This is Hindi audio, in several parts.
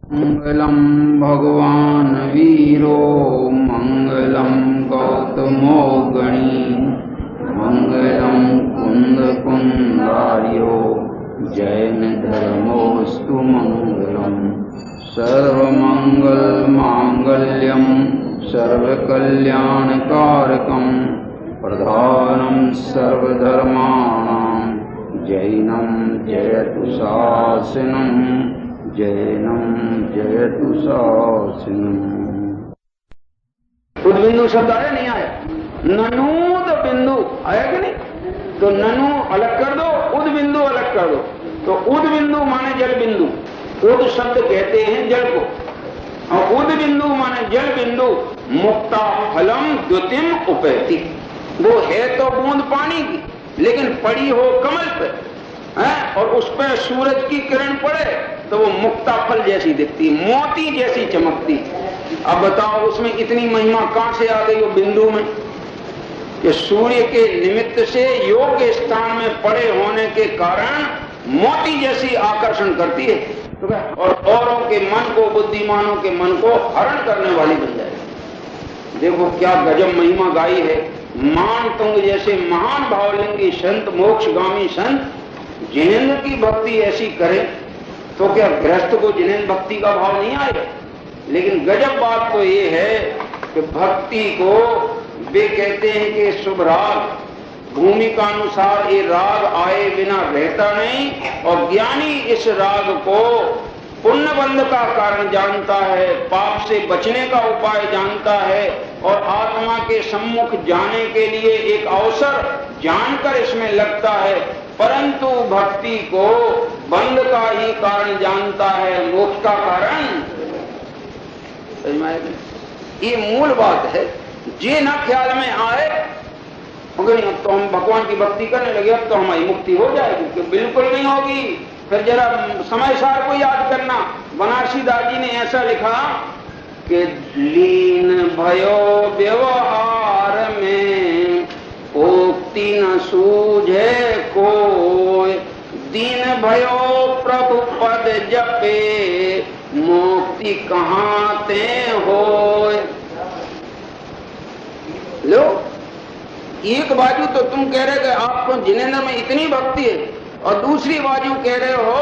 मंगलम भगवान वीरो मंगलम गौतमो गणी मंगलम कुंद कुंदार्यो जैन धर्मोस्तु मंगलम सर्वमंगल मांगल्यम सर्वकल्याणकारकम प्रधानम सर्वधर्माणां जैनम जयतु शासनम जैनम जयतु शासनम। उद्बिंदु शब्द आया नहीं आया? ननूद बिंदु आया कि नहीं? तो ननु अलग कर दो, उद बिंदु अलग कर दो। तो उद बिंदु माने जल बिंदु, उद शब्द कहते हैं जल को, और उद बिंदु माने जल बिंदु। मुक्ता फलम द्युतिम उपैति, वो है तो बूंद पानी की लेकिन पड़ी हो कमल पे है, और उस पर सूरज की किरण पड़े तो वो मुक्ता फल जैसी दिखती, मोती जैसी चमकती। अब बताओ उसमें इतनी महिमा कहां से आ गई वो बिंदु में? कि सूर्य के निमित्त से योग्य स्थान में पड़े होने के कारण मोती जैसी आकर्षण करती है, और औरों के मन को, बुद्धिमानों के मन को हरण करने वाली बन जाएगी। देखो क्या गजब महिमा गाई है। मान तुंग जैसे महान भावलिंगी संत, मोक्षगामी संत जिनेंद्र की भक्ति ऐसी करे तो क्या गृहस्थ को जिनेंद्र भक्ति का भाव नहीं आएगा? लेकिन गजब बात तो ये है कि भक्ति को वे कहते हैं कि शुभ राग, भूमि का अनुसार ये राग आए बिना रहता नहीं, और ज्ञानी इस राग को पुण्य बंध का कारण जानता है, पाप से बचने का उपाय जानता है, और आत्मा के सम्मुख जाने के लिए एक अवसर जानकर इसमें लगता है। परंतु भक्ति को बंध का ही कारण जानता है, मोक्ष का कारण। ये मूल बात है। जे ना ख्याल में आए मगर अब तो हम भगवान की भक्ति करने लगे, अब तो हमारी मुक्ति हो जाएगी, कि बिल्कुल नहीं होगी। फिर जरा समय सार को याद करना। बनारसी दास जी ने ऐसा लिखा कि लीन भयो व्यवहार में उक्ति न सूझे कोई, दीन भयो प्रभु पद जपे मुक्ति कहाँ ते होय। लो, एक बाजू तो तुम कह रहे कि आपको जिनेंद्र में इतनी भक्ति है, और दूसरी बाजू कह रहे हो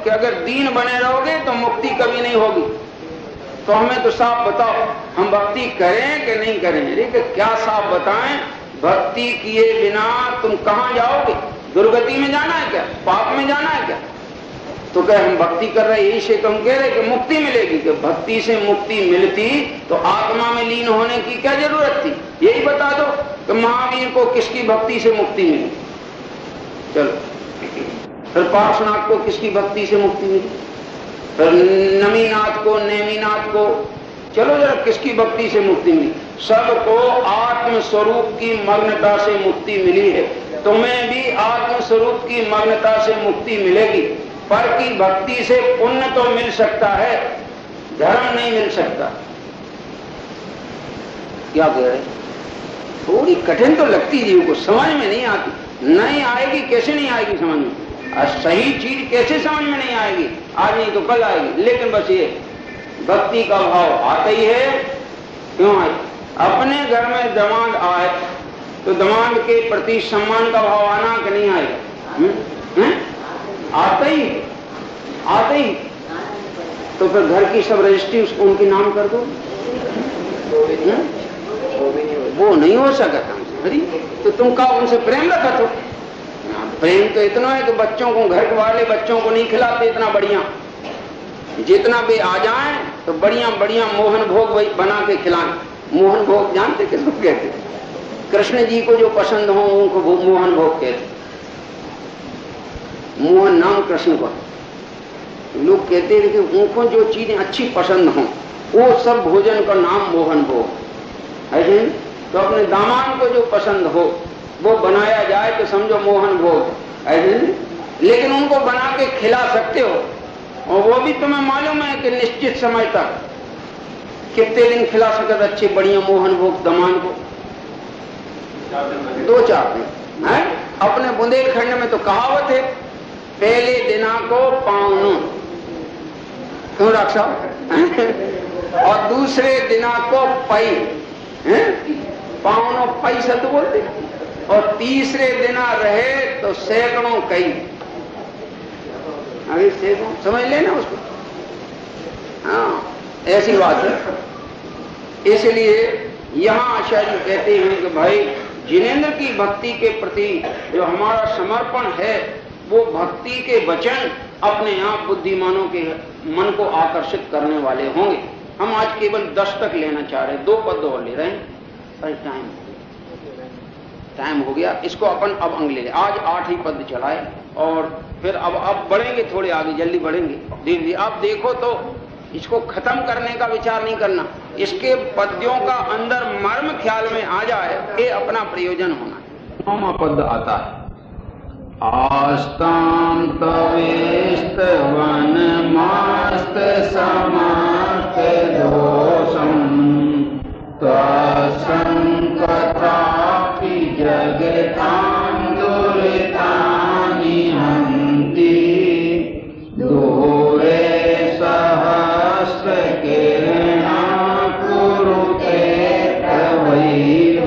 कि अगर दीन बने रहोगे तो मुक्ति कभी नहीं होगी। तो हमें तो साफ बताओ, हम भक्ति करें कि नहीं करें? अरे क्या साफ बताएं? भक्ति किए बिना तुम कहां जाओगे? दुर्गति में जाना है क्या? पाप में जाना है क्या? तो क्या हम भक्ति कर रहे, यही से तुम कह रहे कि मुक्ति मिलेगी? कि भक्ति से मुक्ति मिलती तो आत्मा में लीन होने की क्या जरूरत थी? यही बता दो कि महावीर को किसकी भक्ति से मुक्ति मिली? चलो, फिर पार्श्वनाथ को किसकी भक्ति से मुक्ति मिली? फिर नमीनाथ को, नेमीनाथ को, चलो जरा किसकी भक्ति से मुक्ति मिली? सबको आत्म स्वरूप की मग्नता से मुक्ति मिली है। तुम्हें भी आत्म स्वरूप की मग्नता से मुक्ति मिलेगी। पर की भक्ति से पुण्य तो मिल सकता है, धर्म नहीं मिल सकता। क्या कह रहे? थोड़ी कठिन तो लगती जीव को, समझ में नहीं आती। नहीं आएगी, कैसे नहीं आएगी समझ में? सही चीज कैसे समझ में नहीं आएगी? आज नहीं तो कल आएगी। लेकिन बस ये भक्ति का भाव आता ही है। क्यों आए? अपने घर में दामाद आए तो दामाद के प्रति सम्मान का भाव आना कि नहीं आएगा? आता ही, आता ही। तो फिर घर की सब रजिस्ट्री उसको उनके नाम कर दो। वो नहीं हो सकता। तो तुम कहा उनसे प्रेम रखा तो? प्रेम तो इतना है कि बच्चों को, घर वाले बच्चों को नहीं खिलाते इतना बढ़िया। जितना भी आ जाए तो बढ़िया बढ़िया मोहन भोग बना के खिलाएं। मोहन भोग जानते किसको कहते? कृष्ण जी को जो पसंद हो उनको मोहन भोग कहते। मोहन नाम कृष्ण को। लोग कहते हैं कि उनको जो चीजें अच्छी पसंद हो वो सब भोजन का नाम मोहन भोग है। तो अपने दामाद को जो पसंद हो वो बनाया जाए तो समझो मोहन भोग है। लेकिन उनको बना के खिला सकते हो, और वो भी तुम्हें मालूम है कि निश्चित समय तक कितने दिन खिला सकते अच्छे बढ़िया मोहन भोग दामाद को? 2-4 दिन है। अपने बुंदेलखंड में तो कहावत है, पहले दिना को पाउन। क्यों डॉक्टर साहब? और दूसरे दिना को पई, पावनों पई शब्द बोलते, और तीसरे दिना रहे तो सैकड़ों कई। अभी सैकड़ों समझ लेना उसको। हाँ, ऐसी बात है। इसलिए यहाँ आचार्य कहते हैं कि भाई जिनेंद्र की भक्ति के प्रति जो हमारा समर्पण है वो भक्ति के वचन अपने आप बुद्धिमानों के मन को आकर्षित करने वाले होंगे। हम आज केवल 10 तक लेना चाह रहे हैं, 2 पद और ले रहे हैं। अरे टाइम हो गया, इसको अपन अब अंग ले ले। आज 8 ही पद चलाए और फिर अब बढ़ेंगे, थोड़े आगे जल्दी बढ़ेंगे धीरे धीरे। आप देखो तो इसको खत्म करने का विचार नहीं करना, इसके पद्यों का अंदर मर्म ख्याल में आ जाए, ये अपना प्रयोजन होना है। 9वां पद आता है, आस्तां तवेस्त वन मास्त समस्त दोषं त्वसंकथापि जगतां दुरितानि हन्ति दूरे सहस्र किरणा कुरुते तवैव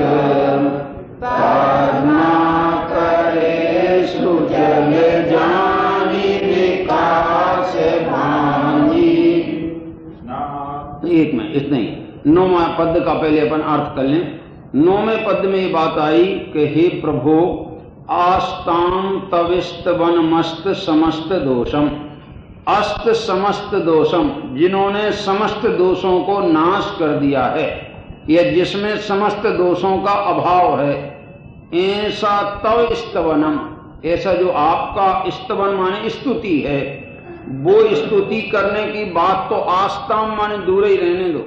पद्माकरेषु जल जानि विकास भांजी। एक में इतना ही। 9वां पद का पहले अपन अर्थ कर लें। 9वें पद में ये बात आई कि हे प्रभु आस्तां तविस्त वन मस्त समस्त दोषम, अस्त समस्त दोषम, जिन्होंने समस्त दोषों को नाश कर दिया है या जिसमें समस्त दोषों का अभाव है, ऐसा तव स्तवनम, ऐसा जो आपका स्तवन माने स्तुति है, वो स्तुति करने की बात तो आस्ताम माने दूर ही रहने दो।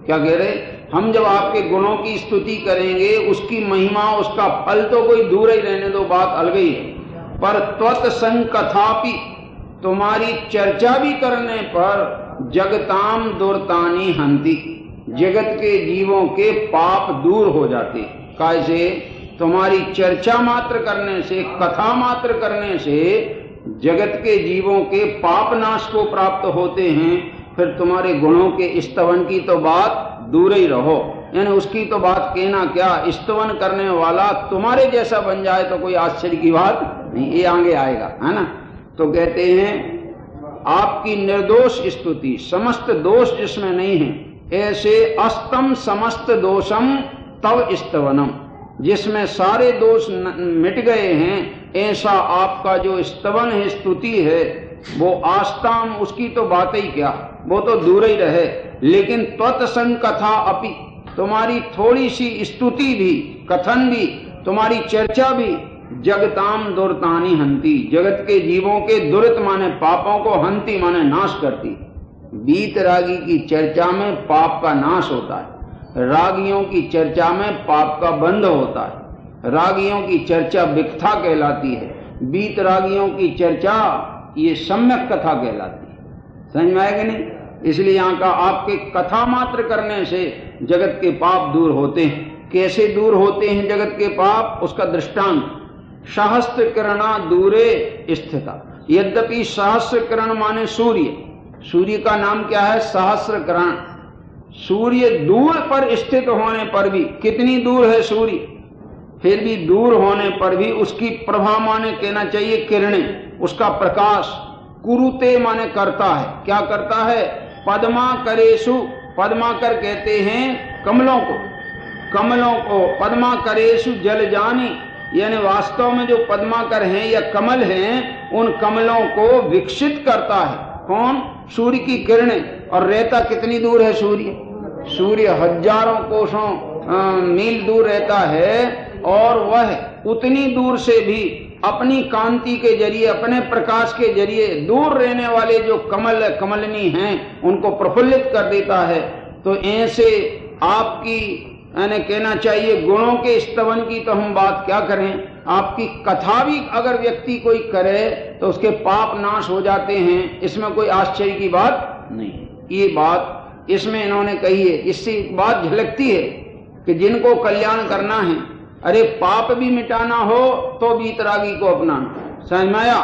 क्या कह रहे, हम जब आपके गुणों की स्तुति करेंगे उसकी महिमा उसका फल तो कोई दूर ही रहने दो, बात अलग ही है। पर त्वत्संकथापि, तुम्हारी चर्चा भी करने पर जगताम दुर्तानी हंति, जगत के जीवों के पाप दूर हो जाते। कैसे? तुम्हारी चर्चा मात्र करने से, कथा मात्र करने से जगत के जीवों के पाप नाश को प्राप्त होते हैं। फिर तुम्हारे गुणों के स्तवन की तो बात दूर ही रहो, यानी उसकी तो बात कहना क्या, स्तवन करने वाला तुम्हारे जैसा बन जाए तो कोई आश्चर्य की बात नहीं, ये आगे आएगा, है ना। तो कहते हैं आपकी निर्दोष स्तुति, समस्त दोष जिसमें नहीं है, ऐसे अस्तम समस्त दोषम तव स्तवनम, जिसमें सारे दोष मिट गए हैं, ऐसा आपका जो स्तवन है, स्तुति है, वो आस्ताम, उसकी तो बात ही क्या, वो तो दूर ही रहे। लेकिन त्वत्संकथा अपि, तुम्हारी थोड़ी सी स्तुति भी, कथन भी, तुम्हारी चर्चा भी जगताम दुर्तानी हंती, जगत के जीवों के दुरित माने पापों को, हंती माने नाश करती। वीतरागी की चर्चा में पाप का नाश होता है, रागियों की चर्चा में पाप का बंध होता है। रागियों की चर्चा विकथा कहलाती है, वीतरागियों की चर्चा ये सम्यक कथा कहलाती है। समझ में आएगा नहीं? इसलिए यहाँ का आपके कथा मात्र करने से जगत के पाप दूर होते हैं। कैसे दूर होते हैं जगत के पाप? उसका दृष्टांत, सहस्त्र किरणा दूरे स्थिता। यद्यपि सहस्त्र किरण माने सूर्य, सूर्य का नाम क्या है? सहस्त्र किरण। सूर्य दूर पर स्थित होने पर भी, कितनी दूर है सूर्य, फिर भी दूर होने पर भी उसकी प्रभा माने कहना चाहिए किरणें, उसका प्रकाश, कुरुते माने करता है। क्या करता है? पद्माकरेषु, पद्माकर कहते हैं कमलों को, कमलों को पद्माकरेषु जल जानी, यानी वास्तव में जो पद्माकर हैं या कमल हैं, उन कमलों को विकसित करता है। कौन? सूर्य की किरणें। और रहता कितनी दूर है सूर्य? सूर्य हजारों कोसों मील दूर रहता है, और वह उतनी दूर से भी अपनी कांति के जरिए, अपने प्रकाश के जरिए दूर रहने वाले जो कमल कमलनी हैं उनको प्रफुल्लित कर देता है। तो ऐसे आपकी यानी कहना चाहिए गुणों के स्तवन की तो हम बात क्या करें, आपकी कथा भी अगर व्यक्ति कोई करे तो उसके पाप नाश हो जाते हैं, इसमें कोई आश्चर्य की बात नहीं। ये बात इसमें इन्होंने कही है। इससे एक बात झलकती है कि जिनको कल्याण करना है, अरे पाप भी मिटाना हो तो वीतरागी को अपनाना, समझ में आया?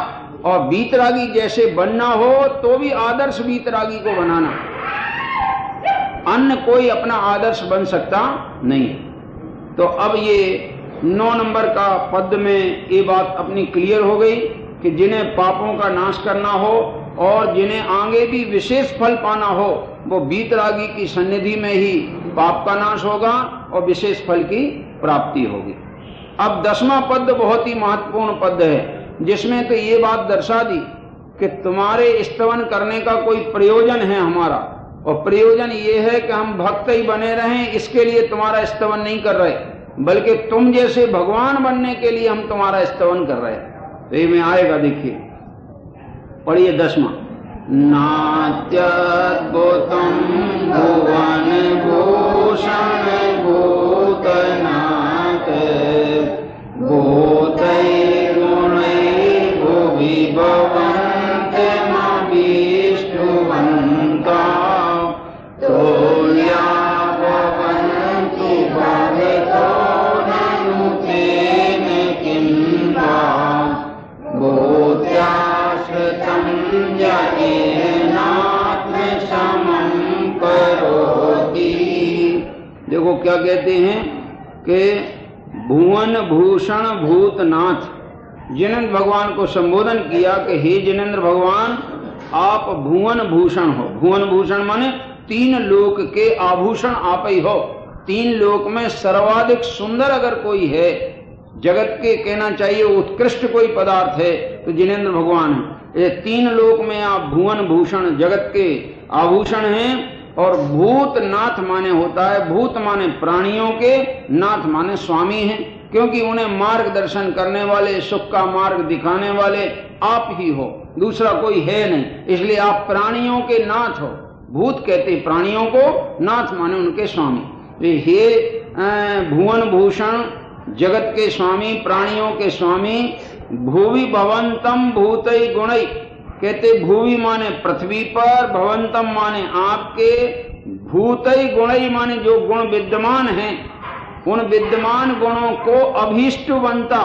और वीतरागी जैसे बनना हो तो भी आदर्श वीतरागी को बनाना। अन्य कोई अपना आदर्श बन सकता नहीं। तो अब ये 9 नंबर का पद में ये बात अपनी क्लियर हो गई कि जिन्हें पापों का नाश करना हो और जिन्हें आगे भी विशेष फल पाना हो, वो वीतरागी की सन्निधि में ही पाप का नाश होगा और विशेष फल की प्राप्ति होगी। अब 10वां पद बहुत ही महत्वपूर्ण पद है, जिसमें तो ये बात दर्शा दी कि तुम्हारे स्तवन करने का कोई प्रयोजन है हमारा, और प्रयोजन ये है कि हम भक्त ही बने रहें, इसके लिए तुम्हारा स्तवन नहीं कर रहे, बल्कि तुम जैसे भगवान बनने के लिए हम तुम्हारा स्तवन कर रहे हैं। तो ये में आएगा, देखिए पढ़िए 10वां। नात्यद्भुतं भुवन भूषण भूतनाथ भूतैर्गुणैः भुवि भवन्त्यमभीष्टवन्ता तोल्या भवन्तु भवतो ननु तेन किं वा भूत्याश्रितं येनात्मसमं करोति। देखो क्या कहते हैं कि भुवन भूषण भूतनाथ, जिनेंद्र भगवान को संबोधन किया कि हे जिनेंद्र भगवान, आप भुवन भूषण हो। भुवन भूषण माने 3 लोक के आभूषण आप ही हो। 3 लोक में सर्वाधिक सुंदर अगर कोई है, जगत के कहना चाहिए उत्कृष्ट कोई पदार्थ है तो जिनेंद्र भगवान है। ये 3 लोक में आप भुवन भूषण जगत के आभूषण हैं। और भूतनाथ माने होता है, भूत माने प्राणियों के, नाथ माने स्वामी हैं, क्योंकि उन्हें मार्गदर्शन करने वाले, सुख का मार्ग दिखाने वाले आप ही हो, दूसरा कोई है नहीं, इसलिए आप प्राणियों के नाथ हो। भूत कहते प्राणियों को, नाथ माने उनके स्वामी। हे भुवन भूषण जगत के स्वामी, प्राणियों के स्वामी, भुवि भवंतम भूतै गुणै, कहते भूवि माने पृथ्वी पर, भवंतम माने आपके, भूतै गुणै माने जो गुण विद्यमान हैं, उन विद्यमान गुणों को अभीष्टवंता,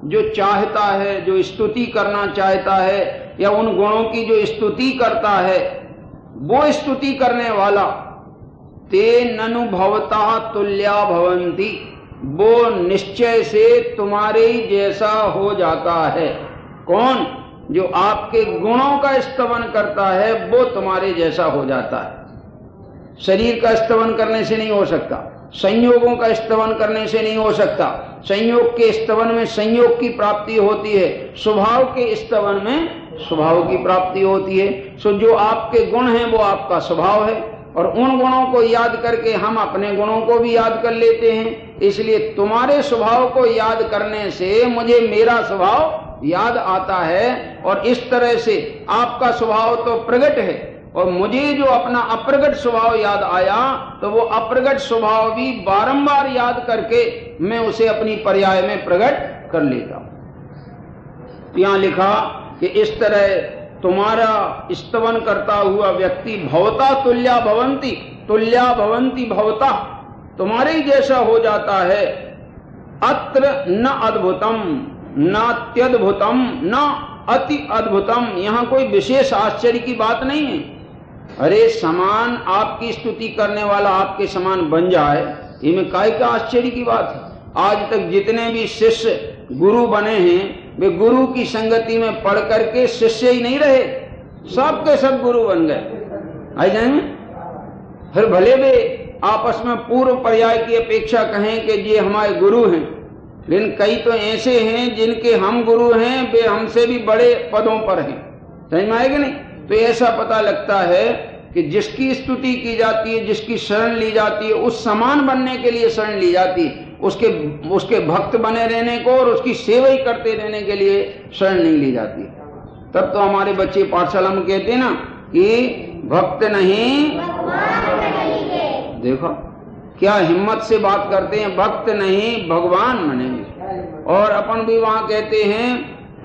जो चाहता है, जो स्तुति करना चाहता है, या उन गुणों की जो स्तुति करता है, वो स्तुति करने वाला, ते ननु भवता तुल्या भवंती, वो निश्चय से तुम्हारे ही जैसा हो जाता है। कौन? जो आपके गुणों का स्तवन करता है वो तुम्हारे जैसा हो जाता है। शरीर का स्तवन करने से नहीं हो सकता, संयोगों का स्तवन करने से नहीं हो सकता। संयोग के स्तवन में संयोग की प्राप्ति होती है, स्वभाव के स्तवन में स्वभाव की प्राप्ति होती है। सो जो आपके गुण हैं वो आपका स्वभाव है, और उन गुणों को याद करके हम अपने गुणों को भी याद कर लेते हैं। इसलिए तुम्हारे स्वभाव को याद करने से मुझे मेरा स्वभाव याद आता है, और इस तरह से आपका स्वभाव तो प्रकट है, और मुझे जो अपना अप्रगट स्वभाव याद आया, तो वो अप्रगट स्वभाव भी बारंबार याद करके मैं उसे अपनी पर्याय में प्रकट कर लेता हूं। यहां लिखा कि इस तरह तुम्हारा स्तवन करता हुआ व्यक्ति भवता तुल्या भवंती, तुल्या भवंती भवता, तुम्हारे ही जैसा हो जाता है। अत्र न अद्भुतम नात्यद्भुतम न अति अद्भुतम, यहाँ कोई विशेष आश्चर्य की बात नहीं है। अरे समान आपकी स्तुति करने वाला आपके समान बन जाए, इनमें काय का आश्चर्य की बात है। आज तक जितने भी शिष्य गुरु बने हैं, वे गुरु की संगति में पढ़ करके शिष्य ही नहीं रहे, सब के सब गुरु बन गए। आई जाएंगे फिर भले वे आपस में पूर्व पर्याय की अपेक्षा कहें कि ये हमारे गुरु हैं, लेकिन कई तो ऐसे हैं जिनके हम गुरु हैं, वे हमसे भी बड़े पदों पर हैं। समझ में आएगा नहीं? तो ऐसा पता लगता है कि जिसकी स्तुति की जाती है, जिसकी शरण ली जाती है, उस समान बनने के लिए शरण ली जाती है, उसके भक्त बने रहने को और उसकी सेवा ही करते रहने के लिए शरण नहीं ली जाती। तब तो हमारे बच्चे पाठशाला में कहते हैं ना कि भक्त नहीं, देखो क्या हिम्मत से बात करते हैं, भक्त नहीं भगवान बनेंगे। और अपन भी वहां कहते हैं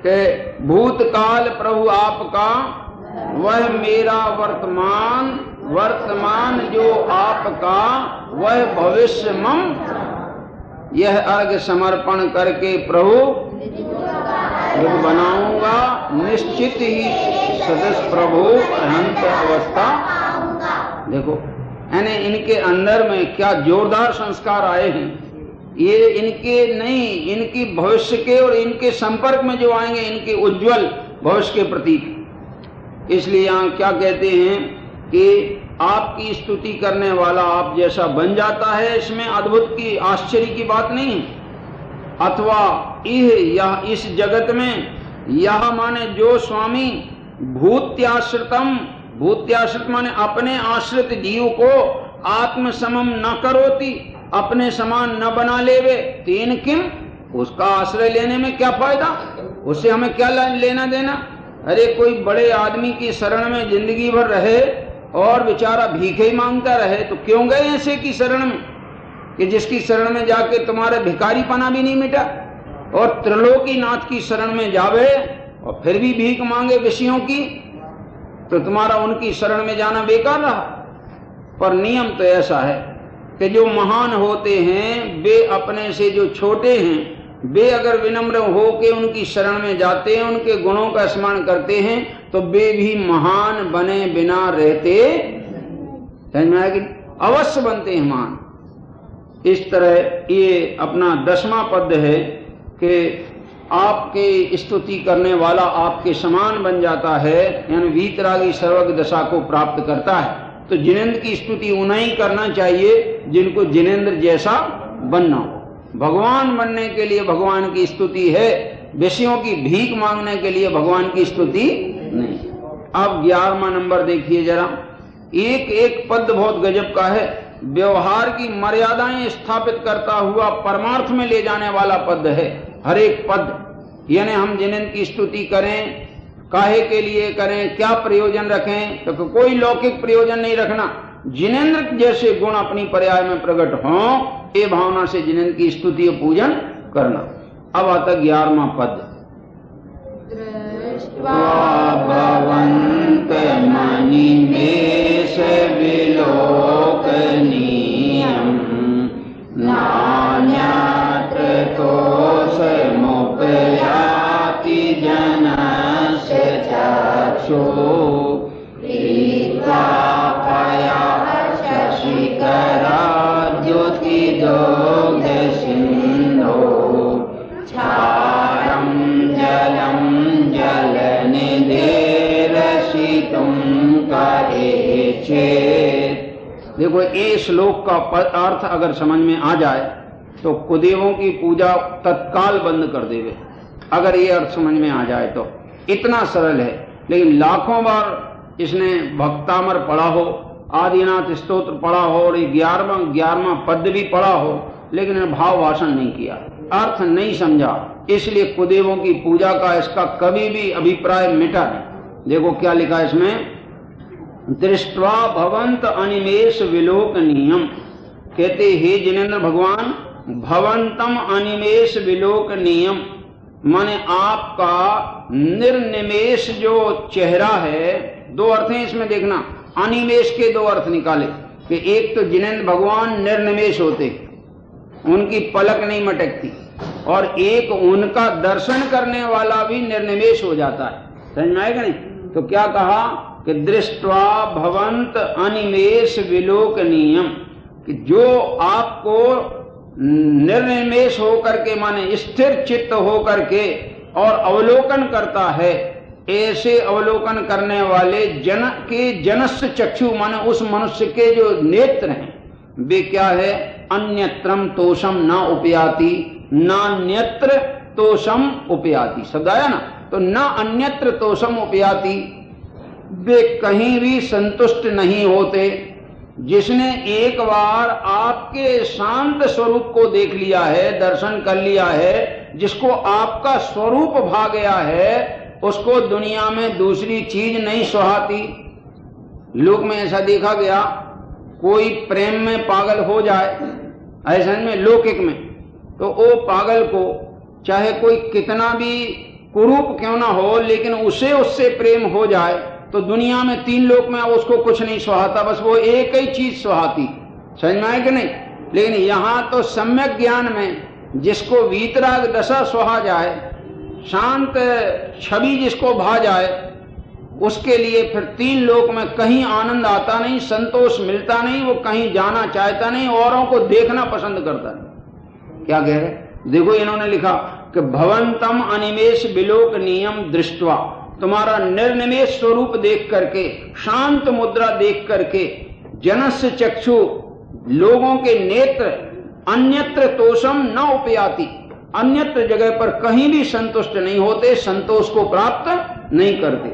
कि भूतकाल प्रभु आपका, वह मेरा वर्तमान, वर्तमान जो आपका, वह भविष्य मम। यह अर्घ समर्पण करके प्रभु युग बनाऊंगा, निश्चित ही सदस्य प्रभु अनंत अवस्था। देखो यानी इनके अंदर में क्या जोरदार संस्कार आए हैं, ये इनके नहीं, इनकी भविष्य के और इनके संपर्क में जो आएंगे इनके उज्जवल भविष्य के प्रतीक। इसलिए यहाँ क्या कहते हैं कि आपकी स्तुति करने वाला आप जैसा बन जाता है, इसमें अद्भुत की आश्चर्य की बात नहीं है। अथवा यह इस जगत में यह माने जो स्वामी भूत्याश्रितम, भूत्याश्रित माने अपने आश्रित जीव को आत्म समम न करोति, अपने समान न बना लेवे, तीन किम, उसका आश्रय लेने में क्या फायदा, उससे हमें क्या लेना देना। अरे कोई बड़े आदमी की शरण में जिंदगी भर रहे और बेचारा भीखे ही मांगता रहे, तो क्यों गए ऐसे की शरण में कि जिसकी शरण में जाके तुम्हारे भिखारीपना भी नहीं मिटा, और त्रिलोकी नाथ की शरण में जावे और फिर भी भीख मांगे विषयों की, तो तुम्हारा उनकी शरण में जाना बेकार रहा। पर नियम तो ऐसा है कि जो महान होते हैं वे अपने से जो छोटे हैं वे अगर विनम्र हो के उनकी शरण में जाते हैं, उनके गुणों का स्मरण करते हैं, तो वे भी महान बने बिना रहते, समझ में आएगी, अवश्य बनते हैं महान। इस तरह ये अपना 10वां पद है कि आपके स्तुति करने वाला आपके समान बन जाता है, यानी वीतरागी सर्वज्ञ दशा को प्राप्त करता है। तो जिनेंद्र की स्तुति उन्हें ही करना चाहिए जिनको जिनेंद्र जैसा बनना हो। भगवान बनने के लिए भगवान की स्तुति है, विषयों की भीख मांगने के लिए भगवान की स्तुति नहीं। अब 11वां नंबर देखिए जरा, एक एक पद बहुत गजब का है, व्यवहार की मर्यादाएं स्थापित करता हुआ परमार्थ में ले जाने वाला पद है हर एक पद। यानी हम जिनेंद्र की स्तुति करें, काहे के लिए करें, क्या प्रयोजन रखें, तो कोई लौकिक प्रयोजन नहीं रखना, जिनेंद्र जैसे गुण अपनी पर्याय में प्रकट हों, ये भावना से जिनेंद्र की स्तुति और पूजन करना। अब आता 11वां पद, दृष्ट्वा भवन्त मणिमेष विलोकनीयम् नान्यत्र तोषमुपयाति जनस्य चक्षुः शशिकरा द्युतिदोग्धसिन्धो क्षारं जलं जलनिधिरसितुं करेचेत्। देखो ये श्लोक का अर्थ अगर समझ में आ जाए तो कुदेवों की पूजा तत्काल बंद कर देवे, अगर ये अर्थ समझ में आ जाए तो। इतना सरल है, लेकिन लाखों बार इसने भक्तामर पढ़ा हो, आदिनाथ स्तोत्र पढ़ा हो और 11वां पद भी पढ़ा हो, लेकिन भाव भाषण नहीं किया, अर्थ नहीं समझा, इसलिए कुदेवों की पूजा का इसका कभी भी अभिप्राय मिटा नहीं। देखो क्या लिखा है इसमें, दृष्ट्वा भवंत अनिमेष विलोकनीयम, कहते हे जिनेंद्र भगवान, भवंतम अनिमेष विलोकनीयम माने आपका निर्निमेष जो चेहरा है, दो अर्थ हैं इसमें देखना, अनिमेष के दो अर्थ निकाले कि एक तो जिनेंद्र भगवान निर्निमेष होते, उनकी पलक नहीं मटकती, और एक उनका दर्शन करने वाला भी निर्निमेष हो जाता है, समझ में आएगा नहीं। तो क्या कहा कि दृष्ट्वा भवंत अनिमेष विलोकनीयम, कि जो आपको निर्निमेष होकर के माने स्थिर चित्त होकर के और अवलोकन करता है, ऐसे अवलोकन करने वाले जन के जनस्य चक्षु माने उस मनुष्य के जो नेत्र हैं वे क्या है, अन्यत्रम तोषम न उपयाति, नान्यत्र तोषम उपयाति शब्द आया ना, तो न अन्यत्र तोषम उपयाति, वे कहीं भी संतुष्ट नहीं होते। जिसने एक बार आपके शांत स्वरूप को देख लिया है, दर्शन कर लिया है, जिसको आपका स्वरूप भा गया है, उसको दुनिया में दूसरी चीज नहीं सुहाती। लोक में ऐसा देखा गया, कोई प्रेम में पागल हो जाए, ऐसा में लौकिक में, तो वो पागल को चाहे कोई कितना भी कुरूप क्यों ना हो, लेकिन उसे उससे प्रेम हो जाए तो दुनिया में 3 लोक में उसको कुछ नहीं सुहाता, बस वो एक ही चीज सुहाती, समझ में आए कि नहीं। लेकिन यहां तो सम्यक ज्ञान में जिसको वीतराग दशा सुहा जाए, शांत छवि जिसको भा जाए, उसके लिए फिर 3 लोक में कहीं आनंद आता नहीं, संतोष मिलता नहीं, वो कहीं जाना चाहता नहीं, औरों को देखना पसंद करता नहीं। क्या कह रहे? देखो इन्होंने लिखा कि भवंतम अनिमेष विलोक नियम दृष्टवा, तुम्हारा निर्निमेष स्वरूप देख करके, शांत मुद्रा देख करके, जनस्य चक्षु, लोगों के नेत्र, अन्यत्र तोषम न उपयाति, अन्यत्र जगह पर कहीं भी संतुष्ट नहीं होते, संतोष को प्राप्त नहीं करते।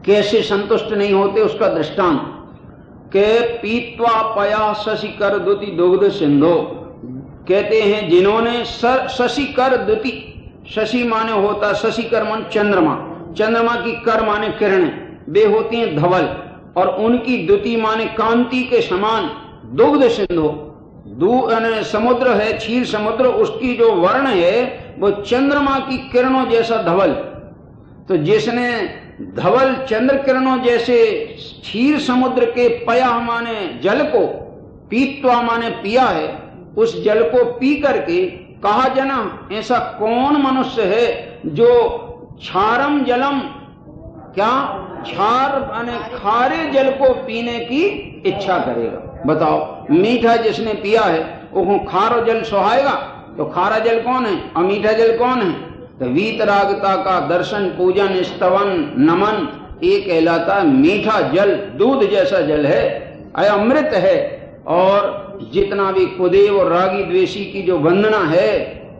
कैसे संतुष्ट नहीं होते? उसका दृष्टांत के पीत्वा पया शशिकर दुति दुग्ध सिंधो, कहते हैं जिन्होंने शशिकर दुति, शशि माने होता शशिकर मान चंद्रमा, चंद्रमा की कर माने किरणें, वे होती हैं धवल, और उनकी द्युति माने कांति के समान दुग्ध सिंधु, समुद्र है क्षीर समुद्र, उसकी जो वर्ण है वो चंद्रमा की किरणों जैसा धवल। तो जिसने धवल चंद्र किरणों जैसे क्षीर समुद्र के पया माने जल को, पीत्वा माने पिया है, उस जल को पी करके कहा जना ऐसा कौन मनुष्य है जो क्षारम जलम, क्या क्षार माने खारे जल को पीने की इच्छा करेगा? बताओ, मीठा जिसने पिया है वो खारा जल सुहाएगा? तो खारा जल कौन है और मीठा जल कौन है? तो वीतरागता का दर्शन, पूजन, स्तवन, नमन, ये कहलाता है मीठा जल, दूध जैसा जल है, अमृत है। और जितना भी कुदेव और रागी द्वेषी की जो वंदना है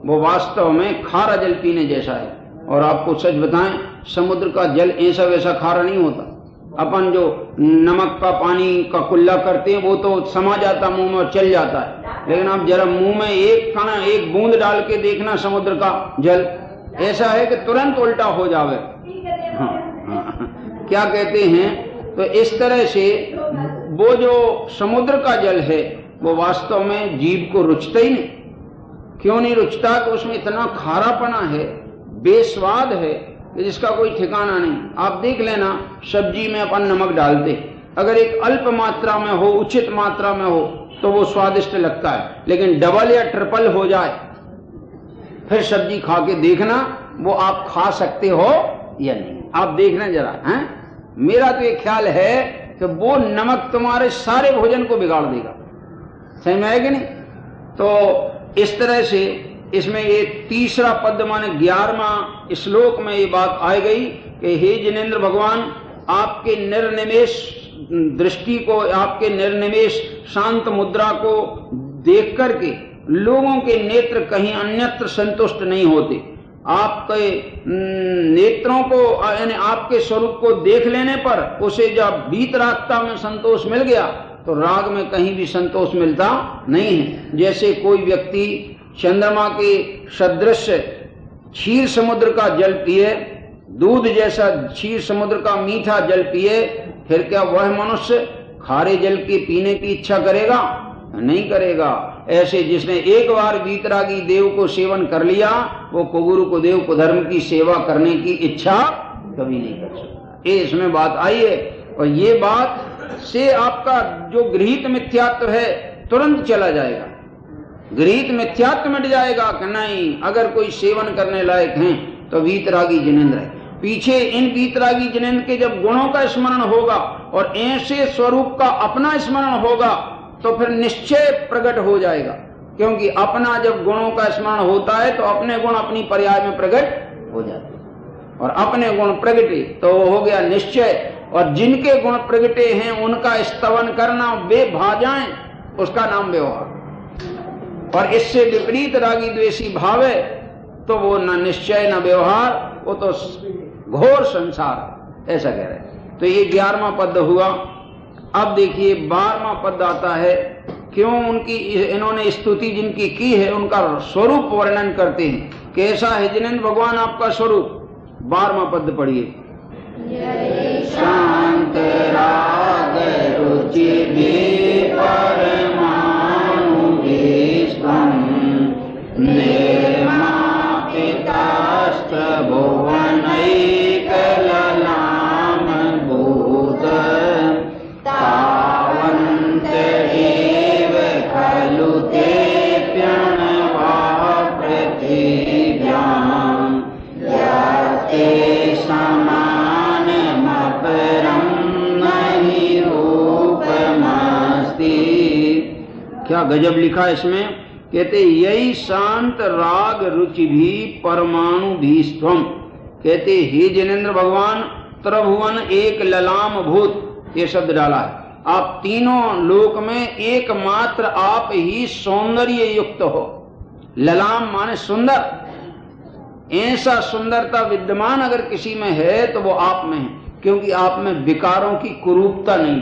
वो वास्तव में खारा जल पीने जैसा है। और आपको सच बताएं, समुद्र का जल ऐसा वैसा खारा नहीं होता। अपन जो नमक का पानी का कुल्ला करते हैं वो तो समा जाता मुंह में और चल जाता है, लेकिन आप जरा मुंह में एक कण, एक बूंद डाल के देखना समुद्र का जल, ऐसा है कि तुरंत उल्टा हो जावे। क्या कहते हैं? तो इस तरह से वो जो समुद्र का जल है वो वास्तव में जीव को रुचता ही नहीं। क्यों नहीं रुचता? तो उसमें इतना खारापना है, बेस्वाद है कि जिसका कोई ठिकाना नहीं। आप देख लेना, सब्जी में अपन नमक डालते, अगर एक अल्प मात्रा में हो, उचित मात्रा में हो तो वो स्वादिष्ट लगता है, लेकिन डबल या ट्रिपल हो जाए फिर सब्जी खा के देखना वो आप खा सकते हो या नहीं। आप देखना जरा, हैं? मेरा तो ये ख्याल है कि वो नमक तुम्हारे सारे भोजन को बिगाड़ देगा। सही में है कि नहीं? तो इस तरह से इसमें ये तीसरा पद माने 11वां श्लोक में ये बात आ गई कि हे जिनेंद्र भगवान, आपके निर्निमेष दृष्टि को, आपके निर्निमेष शांत मुद्रा को देख करके लोगों के नेत्र कहीं अन्यत्र संतुष्ट नहीं होते। आपके नेत्रों को यानी आपके स्वरूप को देख लेने पर उसे जब वीतरागता में संतोष मिल गया तो राग में कहीं भी संतोष मिलता नहीं है। जैसे कोई व्यक्ति चंद्रमा के सदृश क्षीर समुद्र का जल पिए, दूध जैसा क्षीर समुद्र का मीठा जल पिए, फिर क्या वह मनुष्य खारे जल के पीने की इच्छा करेगा? नहीं करेगा। ऐसे जिसने एक बार वीतरागी देव को सेवन कर लिया वो कुगुरु कुदेव कुधर्म की सेवा करने की इच्छा कभी नहीं कर सकता। ये इसमें बात आई है। और ये बात से आपका जो गृहीत मिथ्यात्व है तुरंत चला जाएगा, गृहीत मिथ्यात्व मिट जाएगा कि नहीं, अगर कोई सेवन करने लायक हैं तो वीतरागी जिनेंद्र है। पीछे इन वीतरागी जिनेंद्र के जब गुणों का स्मरण होगा और ऐसे स्वरूप का अपना स्मरण होगा तो फिर निश्चय प्रकट हो जाएगा, क्योंकि अपना जब गुणों का स्मरण होता है तो अपने गुण अपनी पर्याय में प्रकट हो जाते हैं, और अपने गुण प्रगटे तो हो गया निश्चय। और जिनके गुण प्रगटे हैं उनका स्तवन करना, वे भाजाएं, उसका नाम व्यवहार। और इससे विपरीत रागी द्वेषी भाव है तो वो न निश्चय न व्यवहार, वो तो घोर संसार, ऐसा कह रहे हैं। तो ये 11वां पद हुआ। अब देखिए 12वां पद आता है। क्यों उनकी इन्होंने स्तुति जिनकी की है उनका स्वरूप वर्णन करते हैं। कैसा है जिनेंद्र भगवान आपका स्वरूप? 12वां पद पढ़िए। शांत राग रुचि समान क्या गजब लिखा इसमें, कहते यही शांत राग रुचि भी परमाणु भी स्वम। कहते हे जिनेन्द्र भगवान, त्रिभुवन एक ललाम भूत, ये शब्द डाला है। आप तीनों लोक में एकमात्र आप ही सौंदर्य युक्त हो। ललाम माने सुंदर, ऐसा सुंदरता विद्यमान अगर किसी में है तो वो आप में है, क्योंकि आप में विकारों की कुरूपता नहीं।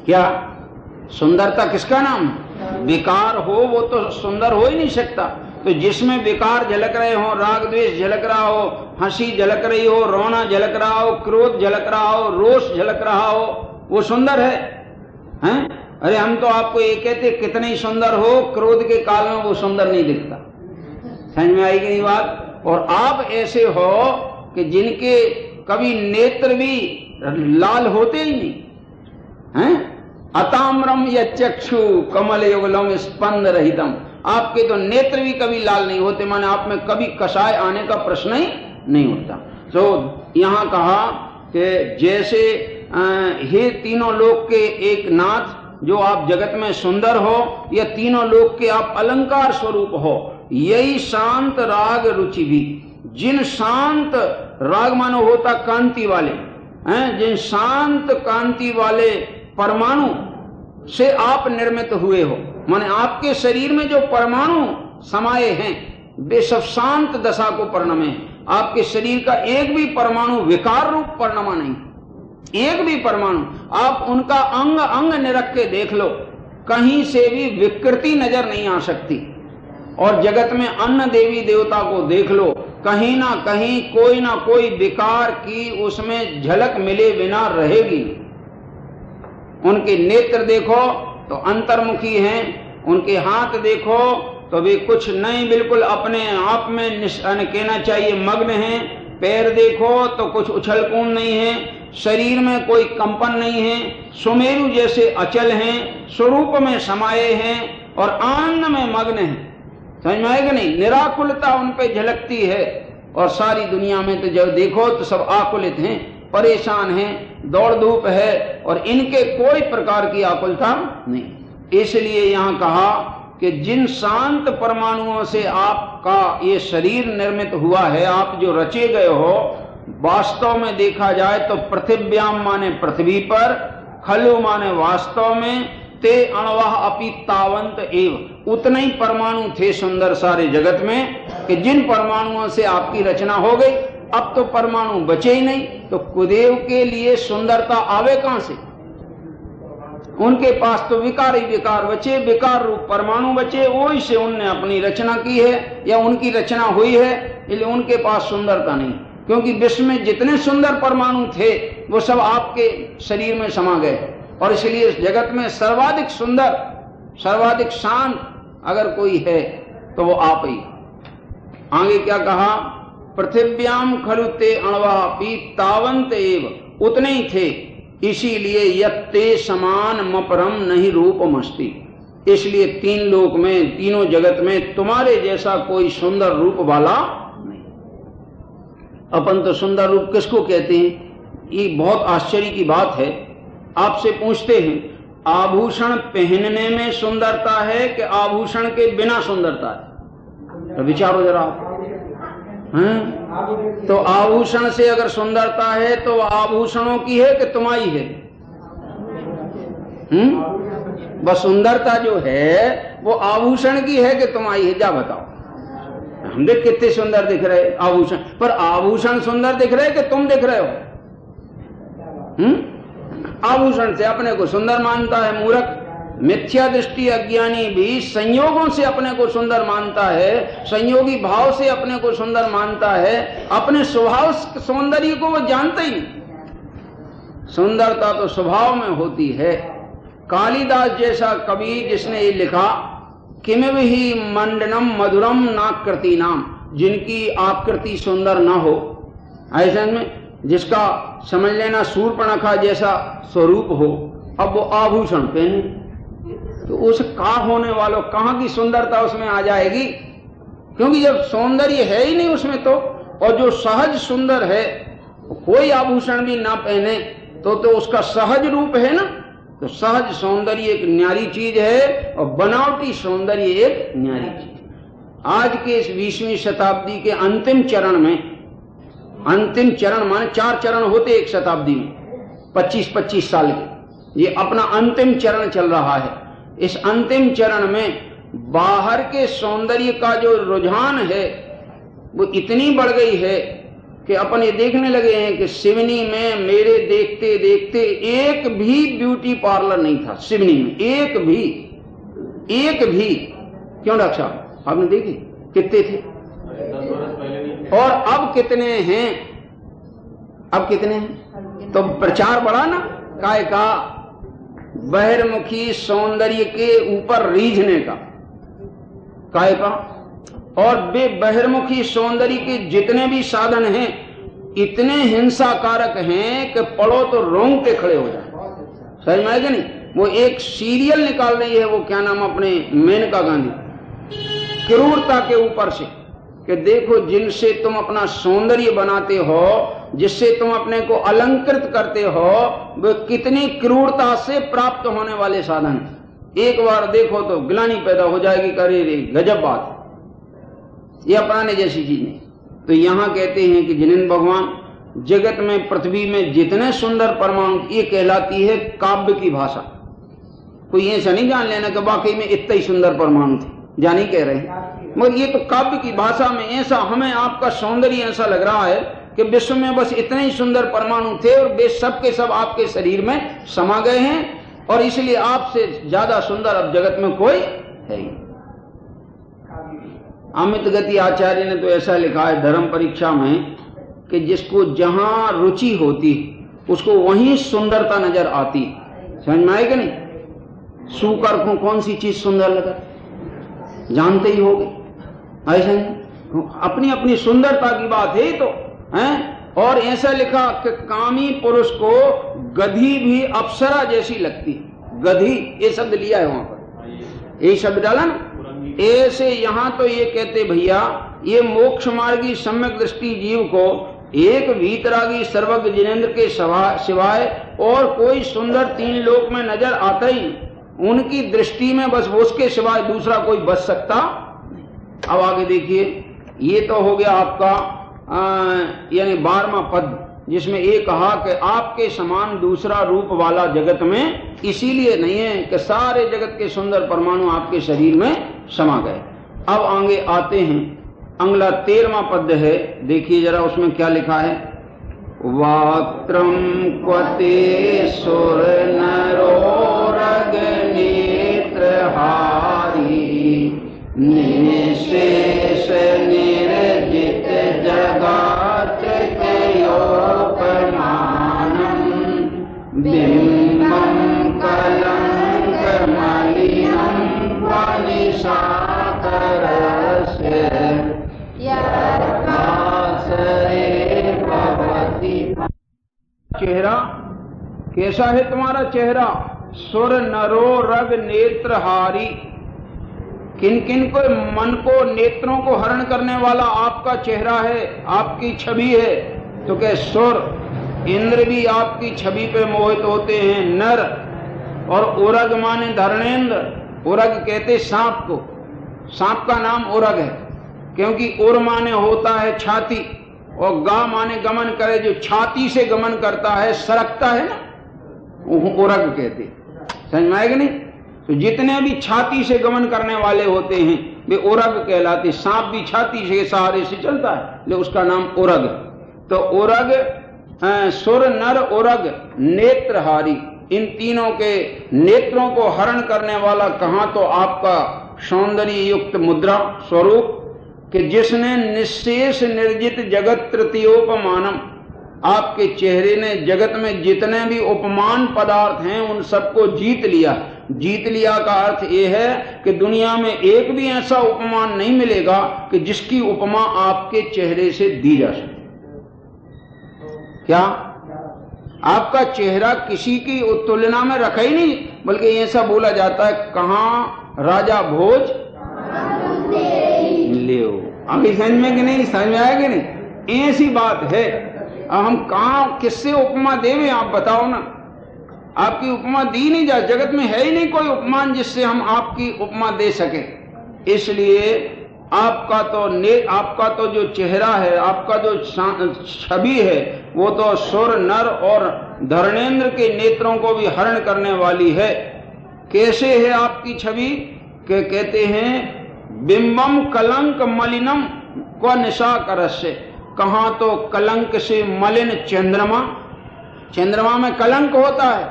क्या सुंदरता किसका नाम है? विकार हो वो तो सुंदर हो ही नहीं सकता। तो जिसमें विकार झलक रहे हो, राग द्वेष झलक रहा हो, हंसी झलक रही हो, रोना झलक रहा हो, क्रोध झलक रहा हो, रोष झलक रहा हो, वो सुंदर है, हैं? अरे हम तो आपको ये कहते कितने ही सुंदर हो, क्रोध के काल में वो सुंदर नहीं दिखता। समझ में आई कि नहीं बात? और आप ऐसे हो कि जिनके कभी नेत्र भी लाल होते ही नहीं, हैं? अताम्रम यच्चक्षु कमल युगलम स्पंद रहितम, आपके तो नेत्र भी कभी लाल नहीं होते, माने आप में कभी कषाय आने का प्रश्न ही नहीं होता। तो यहाँ कहा कि जैसे हे तीनों लोक के एक नाथ, जो आप जगत में सुंदर हो, या तीनों लोक के आप अलंकार स्वरूप हो, यही शांत राग रुचि भी, जिन शांत राग मानो होता कांति वाले हैं, जिन शांत कांति वाले परमाणु से आप निर्मित हुए हो, माने आपके शरीर में जो परमाणु समाये हैं वे सब शांत दशा को परिणमे हैं। आपके शरीर का एक भी परमाणु विकार रूप परिणमा नहीं, एक भी परमाणु। आप उनका अंग अंग निरख के देख लो, कहीं से भी विकृति नजर नहीं आ सकती। और जगत में अन्य देवी देवता को देख लो, कहीं ना कहीं कोई ना कोई विकार की उसमें झलक मिले बिना रहेगी। उनके नेत्र देखो तो अंतर्मुखी हैं, उनके हाथ देखो तो वे कुछ नहीं, बिल्कुल अपने आप में कहना चाहिए मग्न हैं। पैर देखो तो कुछ उछल कूद नहीं है, शरीर में कोई कंपन नहीं है, सुमेरु जैसे अचल हैं, स्वरूप में समाये हैं और आनंद में मग्न हैं। समझ में आएगा नहीं? निराकुलता उन पे झलकती है। और सारी दुनिया में तो जब देखो तो सब आकुलित हैं, परेशान हैं, दौड़ धूप है, और इनके कोई प्रकार की आकुलता नहीं। इसलिए यहाँ कहा कि जिन शांत परमाणुओं से आपका ये शरीर निर्मित हुआ है, आप जो रचे गए हो, वास्तव में देखा जाए तो पृथिव्याम माने पृथ्वी पर, खलु माने वास्तव में, ते अणवह अपि तावंत एव, उतने ही परमाणु थे सुंदर सारे जगत में कि जिन परमाणुओं से आपकी रचना हो गई। अब तो परमाणु बचे ही नहीं, तो कुदेव के लिए सुंदरता आवे कहां से? उनके पास तो विकार ही विकार बचे, विकार रूप परमाणु बचे, वही से उनने अपनी रचना की है या उनकी रचना हुई है, इसलिए उनके पास सुंदरता नहीं। क्योंकि विश्व में जितने सुंदर परमाणु थे वो सब आपके शरीर में समा गए, और इसलिए इस जगत में सर्वाधिक सुंदर, सर्वाधिक शांत अगर कोई है तो वो आप ही। आगे क्या कहा? पृथिव्याम खलु ते अणवापि तावंत एव, उतने ही थे, इसीलिए यत्ते समान मपरम नहीं रूपमस्ति। इसलिए तीन लोक में, तीनों जगत में तुम्हारे जैसा कोई सुंदर रूप वाला नहीं। अपन तो सुंदर रूप किसको कहते हैं? ये बहुत आश्चर्य की बात है। आपसे पूछते हैं, आभूषण पहनने में सुंदरता है कि आभूषण के बिना सुंदरता है? तो विचारो जरा आप, हैं? तो आभूषण से अगर सुंदरता है तो आभूषणों की है कि तुम्हारी है? बस सुंदरता जो है वो आभूषण की है कि तुम्हारी है? जा बताओ। हम देख कितने सुंदर दिख रहे आभूषण, पर आभूषण सुंदर दिख रहे कि तुम दिख रहे हो? आभूषण से अपने को सुंदर मानता है मूर्ख। मिथ्या दृष्टि अज्ञानी भी संयोगों से अपने को सुंदर मानता है, संयोगी भाव से अपने को सुंदर मानता है, अपने स्वभाव सौंदर्य को वो जानता ही। सुंदरता तो स्वभाव में होती है। कालिदास जैसा कवि जिसने ये लिखा, किमिव ही मंडनम मधुरम नाकृति नाम, जिनकी आकृति सुंदर ना हो, ऐसे में जिसका समझ लेना शूर्पणखा जैसा स्वरूप हो, अब वो आभूषण पहने तो उस का होने वालों कहां की सुंदरता उसमें आ जाएगी? क्योंकि जब सौंदर्य है ही नहीं उसमें तो, और जो सहज सुंदर है कोई आभूषण भी ना पहने तो उसका सहज रूप है ना, तो सहज सौंदर्य एक न्यारी चीज है और बनावटी सौंदर्य एक न्यारी चीज। आज के इस 20वीं शताब्दी के अंतिम चरण में, अंतिम चरण माने 4 चरण होते एक शताब्दी में, 25-25 साल के, ये अपना अंतिम चरण चल रहा है। इस अंतिम चरण में बाहर के सौंदर्य का जो रुझान है वो इतनी बढ़ गई है कि अपन ये देखने लगे हैं कि सिवनी में मेरे देखते देखते एक भी ब्यूटी पार्लर नहीं था सिवनी में, एक भी। क्यों डॉक्टर साहब, आपने देखी कितने थे और अब कितने हैं? अब कितने हैं? तो प्रचार बढ़ा ना काय का, बहिर्मुखी सौंदर्य के ऊपर रीझने का, काय का। और वे बहिर्मुखी सौंदर्य के जितने भी साधन हैं इतने हिंसाकारक हैं कि पढ़ो तो रोंगटे खड़े हो जाए। समझ में आएगा नहीं? वो एक सीरियल निकाल रही है, वो क्या नाम, अपने मेनका गांधी, क्रूरता के ऊपर से, कि देखो जिनसे तुम अपना सौंदर्य बनाते हो, जिससे तुम अपने को अलंकृत करते हो, वो कितनी क्रूरता से प्राप्त होने वाले साधन। एक बार देखो तो ग्लानि पैदा हो जाएगी, करे रे गजब बात, ये अपनाने जैसी चीज नहीं। तो यहां कहते हैं कि जिन भगवान जगत में, पृथ्वी में जितने सुंदर परमाणु, ये कहलाती है काव्य की भाषा। कोई ऐसा नहीं जान लेना कि वाकई में इतना ही सुंदर परमाणु थे, जानी कह रहे हैं, मगर ये तो काव्य की भाषा में ऐसा हमें आपका सौंदर्य ऐसा लग रहा है कि विश्व में बस इतने ही सुंदर परमाणु थे और वे सब के सब आपके शरीर में समा गए हैं, और इसलिए आपसे ज्यादा सुंदर अब जगत में कोई है ही। अमित गति आचार्य ने तो ऐसा लिखा है धर्म परीक्षा में कि जिसको जहां रुचि होती उसको वहीं सुंदरता नजर आती। समझ में आएगा नहीं? सूकर को कौन सी चीज सुंदर लगा जानते ही होगे, ऐसा नहीं? अपनी अपनी सुंदरता की बात है तो हैं। और ऐसा लिखा कि कामी पुरुष को गधी भी अप्सरा जैसी लगती। गधी ये शब्द लिया है वहां पर, ये शब्द डाला ना। ऐसे यहां तो ये कहते भैया, ये मोक्ष मार्गी सम्यक दृष्टि जीव को एक वीतरागी सर्वज्ञ जिनेंद्र के सिवाय और कोई सुंदर 3 लोक में नजर आता ही, उनकी दृष्टि में बस उसके सिवाय दूसरा कोई बच सकता। अब आगे देखिए, ये तो हो गया आपका यानी 12वां पद, जिसमें ये कहा कि आपके समान दूसरा रूप वाला जगत में इसीलिए नहीं है कि सारे जगत के सुंदर परमाणु आपके शरीर में समा गए। अब आगे आते हैं, अगला 13वां पद है, देखिए जरा उसमें क्या लिखा है। वात्रम क्वते सुर नरोरग नेत्रहारी निशेष निर्जित जगात बिंबम कलंक मलिनम वनिशाकरस्य यत्कासरे भवति। चेहरा कैसा है तुम्हारा चेहरा? सुर नरो रग नेत्रहारी, किन किन को मन को नेत्रों को हरण करने वाला आपका चेहरा है, आपकी छवि है। तो क्या सुर इंद्र भी आपकी छवि पे मोहित होते हैं, नर। और उरग माने धर्मेंद्र, उरग कहते सांप को, सांप का नाम उरग है क्योंकि उर माने होता है छाती और गा माने गमन करे, जो छाती से गमन करता है, सरकता है ना, उरग कहते। समझ में आएगा नहीं? तो जितने भी छाती से गमन करने वाले होते हैं वे उरग कहलाते। सांप भी छाती से सहारे से चलता है, लेकिन उसका नाम उरग। तो उरग, सुर नर उरग नेत्रहारी, इन तीनों के नेत्रों को हरण करने वाला कहां? तो आपका सौंदर्य युक्त मुद्रा स्वरूप, कि जिसने निशेष निर्जित जगत तृतीयोपमानम, आपके चेहरे ने जगत में जितने भी उपमान पदार्थ हैं उन सबको जीत लिया। जीत लिया का अर्थ यह है कि दुनिया में एक भी ऐसा उपमान नहीं मिलेगा कि जिसकी उपमा आपके चेहरे से दी जा सके। क्या आपका चेहरा किसी की तुलना में रखा ही नहीं, बल्कि ऐसा बोला जाता है कहां राजा भोज ले। अभी समझ में कि नहीं? समझ में आया कि नहीं? ऐसी बात है। अब हम कहां किससे उपमा देवे, आप बताओ ना। आपकी उपमा दी नहीं जा, जगत में है ही नहीं कोई उपमान जिससे हम आपकी उपमा दे सके। इसलिए आपका तो जो चेहरा है, आपका जो छवि है, वो तो सुर नर और धर्मेंद्र के नेत्रों को भी हरण करने वाली है। कैसे है आपकी छवि के कहते हैं बिंबम कलंक मलिनम को निशा करस्य। कहां तो कलंक से मलिन चंद्रमा, चंद्रमा में कलंक होता है,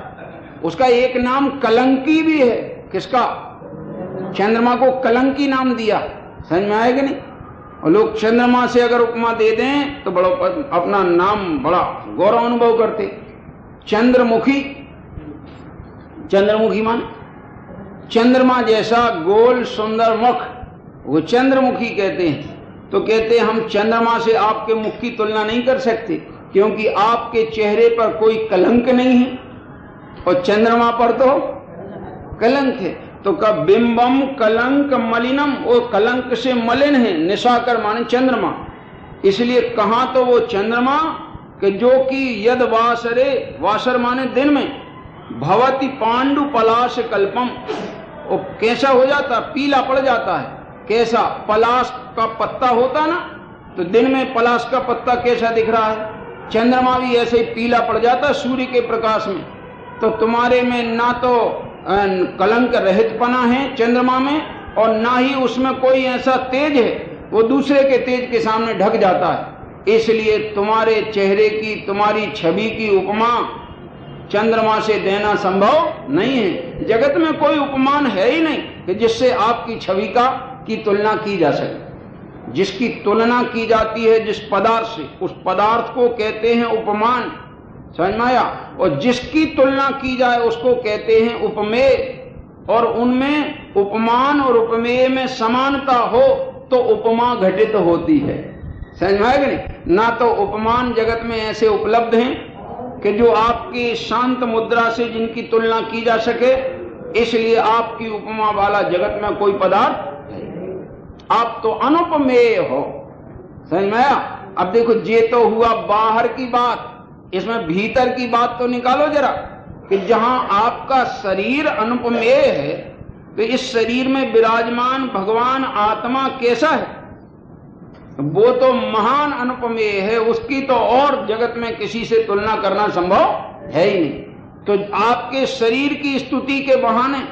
उसका एक नाम कलंकी भी है। किसका? चंद्रमा को कलंकी नाम दिया। समझ में आएगा नहीं? और लोग चंद्रमा से अगर उपमा दे दें तो बड़ा अपना नाम बड़ा गौरव अनुभव करते। चंद्रमुखी, चंद्रमुखी माने चंद्रमा जैसा गोल सुंदर मुख, वो चंद्रमुखी कहते हैं। तो कहते हैं हम चंद्रमा से आपके मुख की तुलना नहीं कर सकते, क्योंकि आपके चेहरे पर कोई कलंक नहीं है और चंद्रमा पर तो कलंक है। तो कब बिंबम कलंक मलिनम, वो कलंक से मलिन है। निशाकर माने चंद्रमा, इसलिए कहा तो वो चंद्रमा कि जो कि यद वासरे, वासर माने दिन में, भवति पांडु पलाश कल्पम, वो कैसा हो जाता? पीला पड़ जाता है। कैसा? पलाश का पत्ता होता ना, तो दिन में पलाश का पत्ता कैसा दिख रहा है, चंद्रमा भी ऐसे ही पीला पड़ जाता सूर्य के प्रकाश में। तो तुम्हारे में ना तो कलंक रहितपना है चंद्रमा में, और ना ही उसमें कोई ऐसा तेज है, वो दूसरे के तेज के सामने ढक जाता है। इसलिए तुम्हारे चेहरे की, तुम्हारी छवि की उपमा चंद्रमा से देना संभव नहीं है। जगत में कोई उपमान है ही नहीं कि जिससे आपकी छवि की तुलना की जा सके। जिसकी तुलना की जाती है जिस पदार्थ से, उस पदार्थ को कहते हैं उपमान। समझ में आया? और जिसकी तुलना की जाए उसको कहते हैं उपमेय। और उनमें उपमान और उपमेय में समानता हो तो उपमा घटित होती है। समझ में आएगा नहीं? ना तो उपमान जगत में ऐसे उपलब्ध हैं कि जो आपकी शांत मुद्रा से जिनकी तुलना की जा सके, इसलिए आपकी उपमा वाला जगत में कोई पदार्थ, आप तो अनुपमेय हो। समझ में आया? अब देखो, ये तो हुआ बाहर की बात, इसमें भीतर की बात तो निकालो जरा, कि जहां आपका शरीर अनुपमेय है, तो इस शरीर में विराजमान भगवान आत्मा कैसा है? वो तो महान अनुपमेय है, उसकी तो और जगत में किसी से तुलना करना संभव है ही नहीं। तो आपके शरीर की स्तुति के बहाने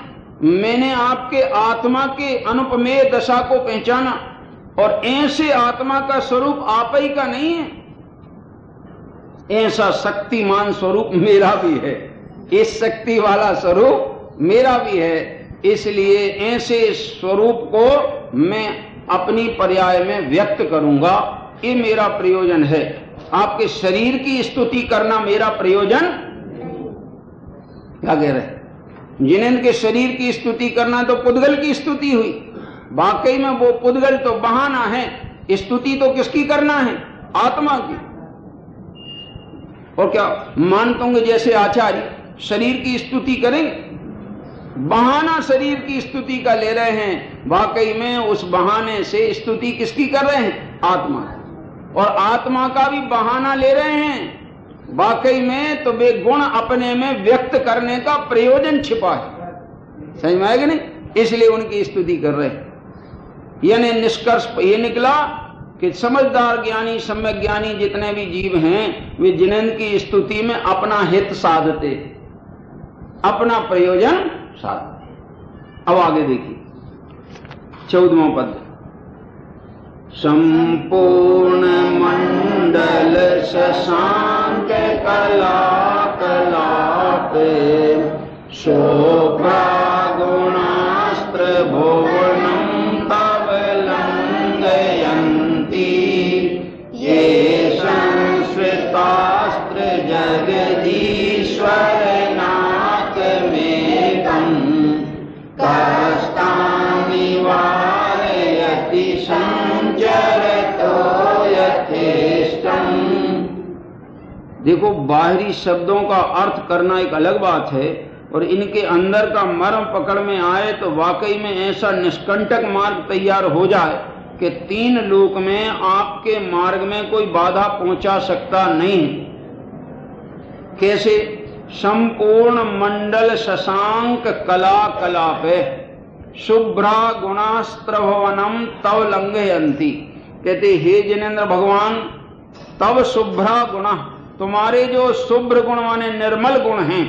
मैंने आपके आत्मा के अनुपमेय दशा को पहचाना, और ऐसे आत्मा का स्वरूप आप ही का नहीं है, ऐसा शक्तिमान स्वरूप मेरा भी है, इस शक्ति वाला स्वरूप मेरा भी है। इसलिए ऐसे स्वरूप को मैं अपनी पर्याय में व्यक्त करूंगा, ये मेरा प्रयोजन है। आपके शरीर की स्तुति करना मेरा प्रयोजन क्या कह रहे हैं? जिनेन्द्र के शरीर की स्तुति करना तो पुद्गल की स्तुति हुई। वाकई में वो पुद्गल तो बहाना है, स्तुति तो किसकी करना है? आत्मा की। और क्या मानते जैसे आचार्य शरीर की स्तुति करेंगे? बहाना शरीर की स्तुति का ले रहे हैं, वाकई में उस बहाने से स्तुति किसकी कर रहे हैं? आत्मा। और आत्मा का भी बहाना ले रहे हैं, वाकई में तो वे गुण अपने में व्यक्त करने का प्रयोजन छिपा है। समझ में आएगा नहीं? इसलिए उनकी स्तुति कर रहे हैं। यानी निष्कर्ष ये निकला कि समझदार ज्ञानी, सम्यक ज्ञानी जितने भी जीव हैं, वे जिनेन्द्र की स्तुति में अपना हित साधते, अपना प्रयोजन साधते। अब आगे देखिए 14वां पद। संपूर्ण मंडल शशांक कला कलाप, शोभा गुणास्त्र भुवनम तव लंघयन्ति, ये संस्कृतास्त्र जगदीश्वर नाकमेकम्, कष्टानि निवारयति संचरतो यथेष्टम्। देखो, बाहरी शब्दों का अर्थ करना एक अलग बात है, और इनके अंदर का मर्म पकड़ में आए तो वाकई में ऐसा निष्कंटक मार्ग तैयार हो जाए कि 3 लोक में आपके मार्ग में कोई बाधा पहुंचा सकता नहीं। कैसे? संपूर्ण मंडल शशांक कला कलापे शुभ्रा गुणास्त्र भवनम तव लंघयंती। कहते हे जिनेन्द्र भगवान, तव शुभ्रा गुणा, तुम्हारे जो शुभ्र गुण माने निर्मल गुण हैं,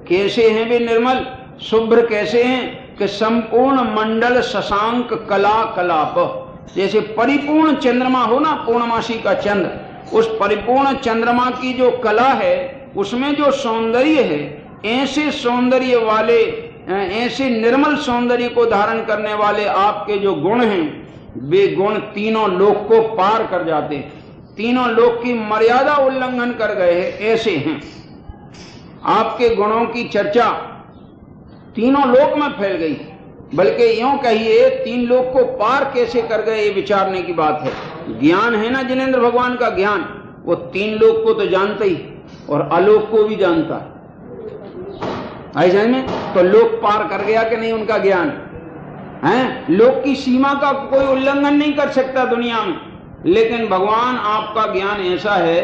कैसे हैं वे निर्मल? शुभ्र कैसे हैं कि संपूर्ण मंडल शशांक कला कलाप, जैसे परिपूर्ण चंद्रमा हो ना, पूर्णमासी का चंद्र, उस परिपूर्ण चंद्रमा की जो कला है उसमें जो सौंदर्य है, ऐसे सौंदर्य वाले, ऐसे निर्मल सौंदर्य को धारण करने वाले आपके जो गुण हैं, वे गुण तीनों लोक को पार कर जाते हैं, तीनों लोक की मर्यादा उल्लंघन कर गए हैं, ऐसे हैं। आपके गुणों की चर्चा तीनों लोक में फैल गई, बल्कि यूं कहिए तीन लोक को पार कैसे कर गए, ये विचारने की बात है। ज्ञान है ना जिनेन्द्र भगवान का ज्ञान, वो तीन लोक को तो जानता ही और आलोक को भी जानता है। आई समझ में? तो लोक पार कर गया कि नहीं उनका ज्ञान है? लोक की सीमा का कोई उल्लंघन नहीं कर सकता दुनिया में, लेकिन भगवान आपका ज्ञान ऐसा है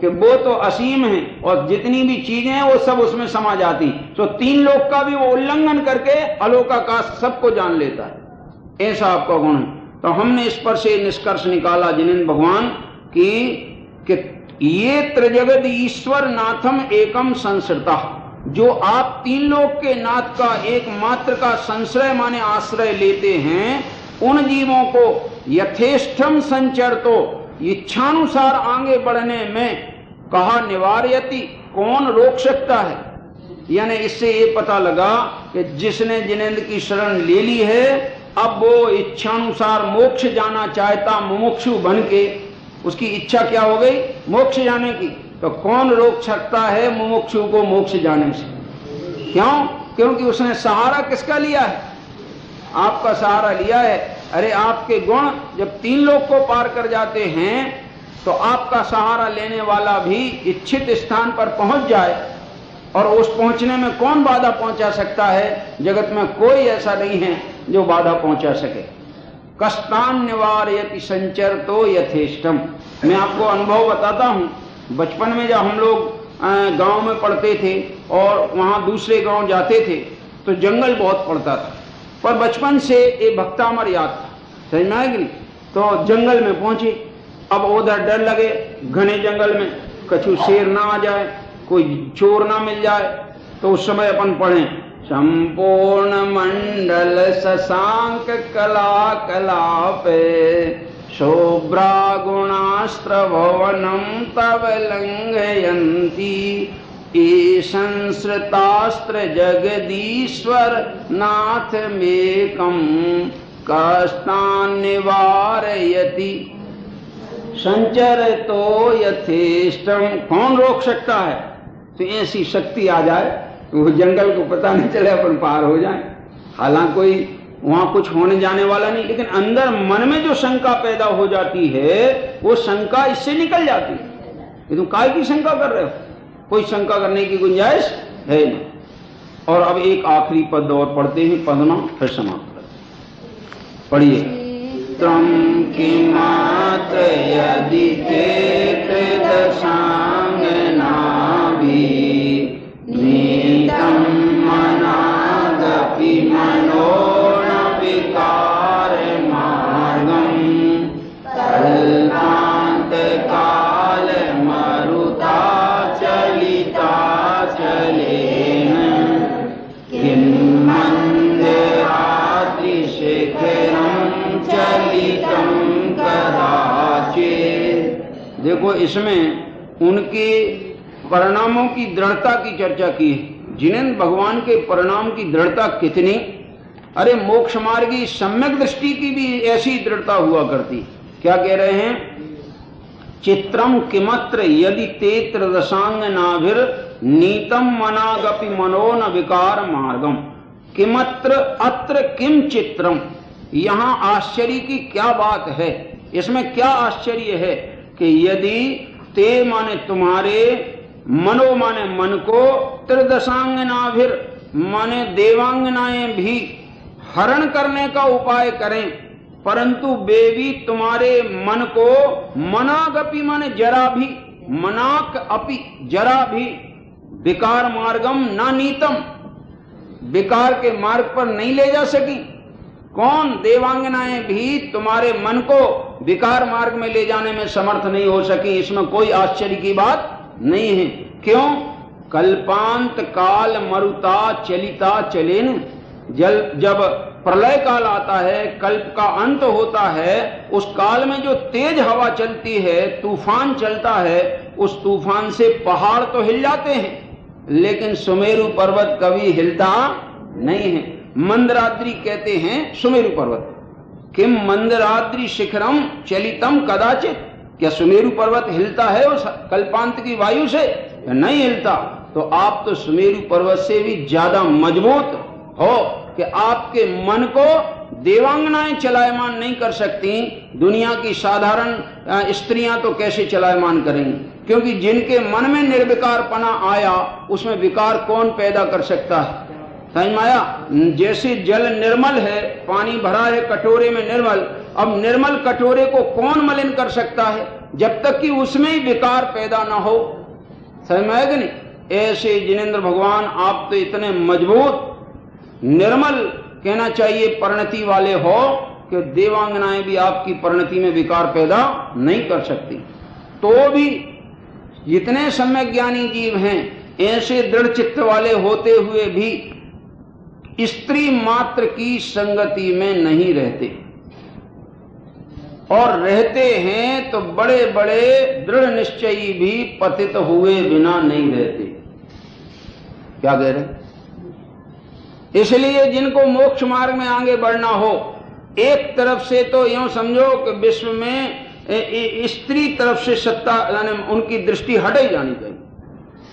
कि वो तो असीम है और जितनी भी चीजें हैं वो सब उसमें समा जाती, तो तीन लोक का भी वो उल्लंघन करके अलोकाकाश सबको जान लेता है, ऐसा आपका गुण है। तो हमने इस पर से निष्कर्ष निकाला जिनेन्द्र भगवान कि ये त्रिजगद ईश्वर नाथम एकम संसृता, जो आप तीन लोक के नाथ का एकमात्र का संश्रय माने आश्रय लेते हैं, उन जीवों को यथेष्टम संचर, तो इच्छानुसार आगे बढ़ने में कहा निवार्यति, कौन रोक सकता है? यानी इससे ये पता लगा कि जिसने जिनेन्द्र की शरण ले ली है, अब वो इच्छानुसार मोक्ष जाना चाहता, मुमुक्षु बन के, उसकी इच्छा क्या हो गई? मोक्ष जाने की। तो कौन रोक सकता है मुमुक्षु को मोक्ष जाने से? क्यों? क्योंकि उसने सहारा किसका लिया है? आपका सहारा लिया है। अरे आपके गुण जब तीन लोक को पार कर जाते हैं, तो आपका सहारा लेने वाला भी इच्छित स्थान पर पहुंच जाए, और उस पहुंचने में कौन बाधा पहुंचा सकता है? जगत में कोई ऐसा नहीं है जो बाधा पहुंचा सके। कष्टान निवारयति संचर तो यथेष्टम। मैं आपको अनुभव बताता हूं, बचपन में जब हम लोग गांव में पढ़ते थे और वहां दूसरे गांव जाते थे तो जंगल बहुत पड़ता था, पर बचपन से ये भक्तामर याद था, समझ में आएगी? तो जंगल में पहुंचे, अब उधर डर लगे घने जंगल में कछु शेर ना आ जाए, कोई चोर ना मिल जाए, तो उस समय अपन पढ़ें संपूर्ण मंडल शशांक कला कलापे शुभ्रा गुणास्त्र भवनम तव लंघयंती ये संस्कृतास्त्र जगदीश्वर नाथ मेकम कष्टान निवारयति संचर तो यथेष्टम। कौन रोक सकता है? तो ऐसी शक्ति आ जाए वो जंगल को पता नहीं चले, अपन पार हो जाए। हालांकि कोई वहां कुछ होने जाने वाला नहीं, लेकिन अंदर मन में जो शंका पैदा हो जाती है वो शंका इससे निकल जाती है। ये तुम काय की शंका कर रहे हो? कोई शंका करने की गुंजाइश है नहीं। और अब एक आखिरी पद और पढ़ते हैं, पदना फिर समाप्त करते। पढ़िए। त्रम किमात यदि दशांग नाभि नीतम मनादपि मनोन विकार मार्गम कल्पांत काल मरुता चलिता चलेन किम मंदिरात्रि शिखरम चलितम कदाचित्। देखो इसमें उनके परिणामों की दृढ़ता की चर्चा की है। जिनेन्द्र भगवान के परिणाम की दृढ़ता कितनी! अरे मोक्ष मार्गी सम्यक दृष्टि की भी ऐसी दृढ़ता हुआ करती। क्या कह रहे हैं? चित्रम किमत्र यदि ते त्रदशांग नाभिर नीतम मनागपि मनो न विकार मार्गम। किमत्र अत्र किम चित्रम, यहां आश्चर्य की क्या बात है? इसमें क्या आश्चर्य है कि यदि ते माने तुम्हारे, मनो माने मन को, त्रिदशांगनाभिर माने देवांगनाएं भी हरण करने का उपाय करें, परंतु वे भी तुम्हारे मन को मनागपि माने जरा भी, मनाक अपि जरा भी विकार मार्गम ना नीतम, विकार के मार्ग पर नहीं ले जा सकी। कौन? देवांगनाएं भी तुम्हारे मन को विकार मार्ग में ले जाने में समर्थ नहीं हो सकी। इसमें कोई आश्चर्य की बात नहीं है। क्यों? कल्पांत काल मरुता चलिता चलेन, जब प्रलय काल आता है, कल्प का अंत होता है, उस काल में जो तेज हवा चलती है, तूफान चलता है, उस तूफान से पहाड़ तो हिल जाते हैं, लेकिन सुमेरु पर्वत कभी हिलता नहीं है। मंदराद्रि कहते हैं सुमेरु पर्वत। किम मंदराद्रि शिखरम चलितम कदाचित, क्या सुमेरु पर्वत हिलता है उस कल्पांत की वायु से? नहीं हिलता। तो आप तो सुमेरु पर्वत से भी ज्यादा मजबूत हो कि आपके मन को देवांगनाएं चलायमान नहीं कर सकती। दुनिया की साधारण स्त्रियां तो कैसे चलायमान करेंगी? क्योंकि जिनके मन में निर्विकारपना आया, उसमें विकार कौन पैदा कर सकता है? समझ में आया? जैसे जल निर्मल है, पानी भरा है कटोरे में निर्मल, अब निर्मल कटोरे को कौन मलिन कर सकता है? जब तक कि उसमें ही विकार पैदा ना हो। समझ में आया कि नहीं? ऐसे जिनेंद्र भगवान आप तो इतने मजबूत निर्मल कहना चाहिए परिणति वाले हो कि देवांगनाएं भी आपकी परिणति में विकार पैदा नहीं कर सकती। तो भी जितने सम्यक ज्ञानी जीव हैं, ऐसे दृढ़ चित्त वाले होते हुए भी स्त्री मात्र की संगति में नहीं रहते, और रहते हैं तो बड़े बड़े दृढ़ निश्चयी भी पतित हुए बिना नहीं रहते। क्या कह रहे? इसलिए जिनको मोक्ष मार्ग में आगे बढ़ना हो, एक तरफ से तो यूं समझो कि विश्व में स्त्री तरफ से सत्ता, यानी उनकी दृष्टि हट ही जानी चाहिए,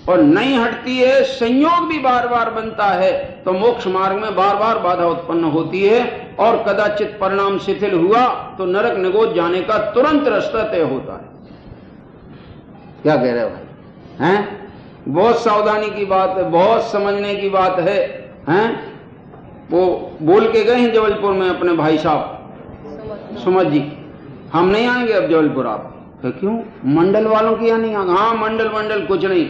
और नहीं हटती है, संयोग भी बार बार बनता है, तो मोक्ष मार्ग में बार बार बाधा उत्पन्न होती है, और कदाचित परिणाम शिथिल हुआ तो नरक निगोद जाने का तुरंत रास्ता तय होता है। क्या कह रहे हो भाई? हैं? बहुत सावधानी की बात है, बहुत समझने की बात है। हैं? वो बोल के गए हैं जबलपुर में अपने भाई साहब सुमत जी, हम नहीं आएंगे अब जबलपुर। आप तो क्यों? मंडल वालों की यहाँ नहीं आएंगे? हाँ, मंडल कुछ नहीं,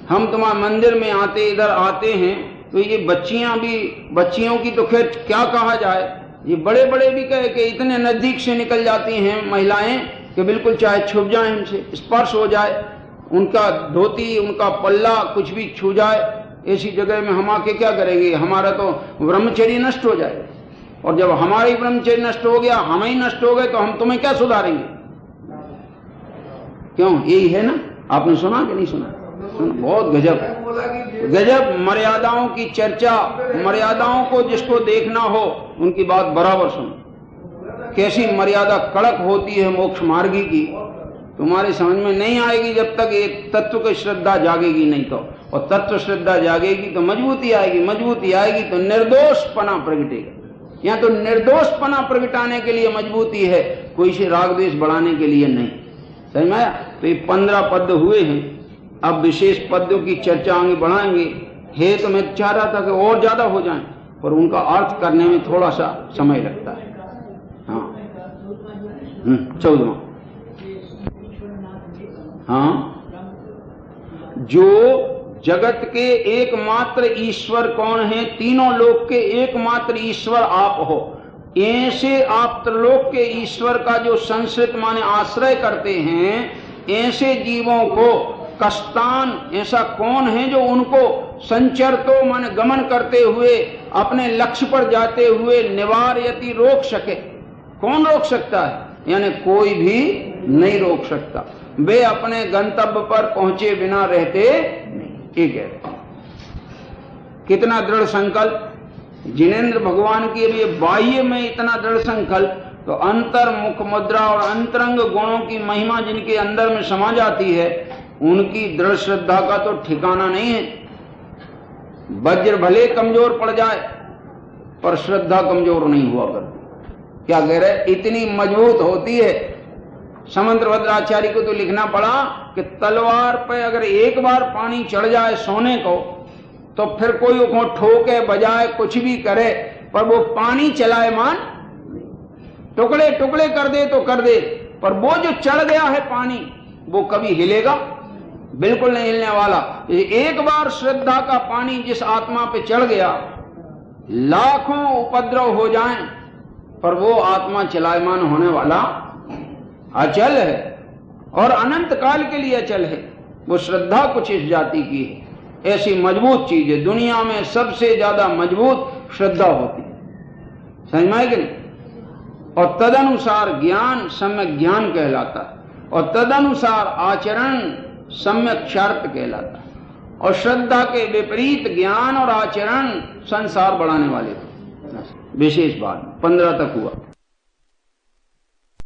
हम तुम्हारे मंदिर में आते, इधर आते हैं तो ये बच्चियों की तो खैर क्या कहा जाए, ये बड़े बड़े भी कहे कि इतने नजदीक से निकल जाती हैं महिलाएं कि बिल्कुल चाहे छुप जाए, हमसे स्पर्श हो जाए, उनका धोती, उनका पल्ला कुछ भी छू जाए, ऐसी जगह में हम आके क्या करेंगे? हमारा तो ब्रह्मचर्य नष्ट हो जाए, और जब हमारा ही ब्रह्मचर्य नष्ट हो गया, हम ही नष्ट हो गए, तो हम तुम्हें क्या सुधारेंगे? क्यों? यही है ना? आपने सुना कि नहीं सुना? बहुत गजब मर्यादाओं की चर्चा। मर्यादाओं को जिसको देखना हो उनकी बात बराबर सुनो। कैसी मर्यादा कड़क होती है मोक्ष मार्गी की, तुम्हारे समझ में नहीं आएगी जब तक एक तत्व की श्रद्धा जागेगी नहीं तो। और तत्व श्रद्धा जागेगी तो मजबूती आएगी, मजबूती आएगी तो निर्दोषपना प्रगटेगा। यहाँ तो निर्दोषपना प्रगटाने के लिए मजबूती है, कोई से राग द्वेष बढ़ाने के लिए नहीं। समझ में आया? तो ये 15 पद हुए हैं, अब विशेष पद्यों की चर्चा आगे बढ़ाएंगे। है तो मैं चाह रहा था कि और ज्यादा हो जाए, पर उनका अर्थ करने में थोड़ा सा समय लगता है। हाँ, 14वां। हाँ, जो जगत के एकमात्र ईश्वर कौन है? तीनों लोक के एकमात्र ईश्वर आप हो। ऐसे आप त्रिलोक के ईश्वर का जो संश्रित माने आश्रय करते हैं, ऐसे जीवों को कस्तान, ऐसा कौन है जो उनको संचर तो माने गमन करते हुए अपने लक्ष्य पर जाते हुए निवारयति रोक सके? कौन रोक सकता है? यानी कोई भी नहीं रोक सकता। वे अपने गंतव्य पर पहुंचे बिना रहते नहीं। ठीक है, कितना दृढ़ संकल्प जिनेंद्र भगवान की। अभी बाह्य में इतना दृढ़ संकल्प, तो अंतर मुख मुद्रा और अंतरंग गुणों की महिमा जिनके अंदर में समा जाती है, उनकी दृढ़ श्रद्धा का तो ठिकाना नहीं है। वज्र भले कमजोर पड़ जाए पर श्रद्धा कमजोर नहीं हुआ करती। क्या कह रहे? इतनी मजबूत होती है। समंत्र भद्राचार्य को तो लिखना पड़ा कि तलवार पे अगर एक बार पानी चढ़ जाए सोने को, तो फिर कोई उसको ठोके बजाए कुछ भी करे, पर वो पानी चलायमान, टुकड़े टुकड़े कर दे तो कर दे, पर वो जो चढ़ गया है पानी, वो कभी हिलेगा बिल्कुल नहीं हिलने वाला। एक बार श्रद्धा का पानी जिस आत्मा पे चढ़ गया, लाखों उपद्रव हो जाएं, पर वो आत्मा चलायमान होने वाला अचल है और अनंत काल के लिए अचल है। वो श्रद्धा कुछ इस जाति की है, ऐसी मजबूत चीज है। दुनिया में सबसे ज्यादा मजबूत श्रद्धा होती है, समझ में है कि नहीं? और तदनुसार ज्ञान सम्यक ज्ञान कहलाता है, और तदनुसार आचरण सम्यक क्षार्थ कहलाता है। और श्रद्धा के विपरीत ज्ञान और आचरण संसार बढ़ाने वाले थे। विशेष बात 15 तक हुआ।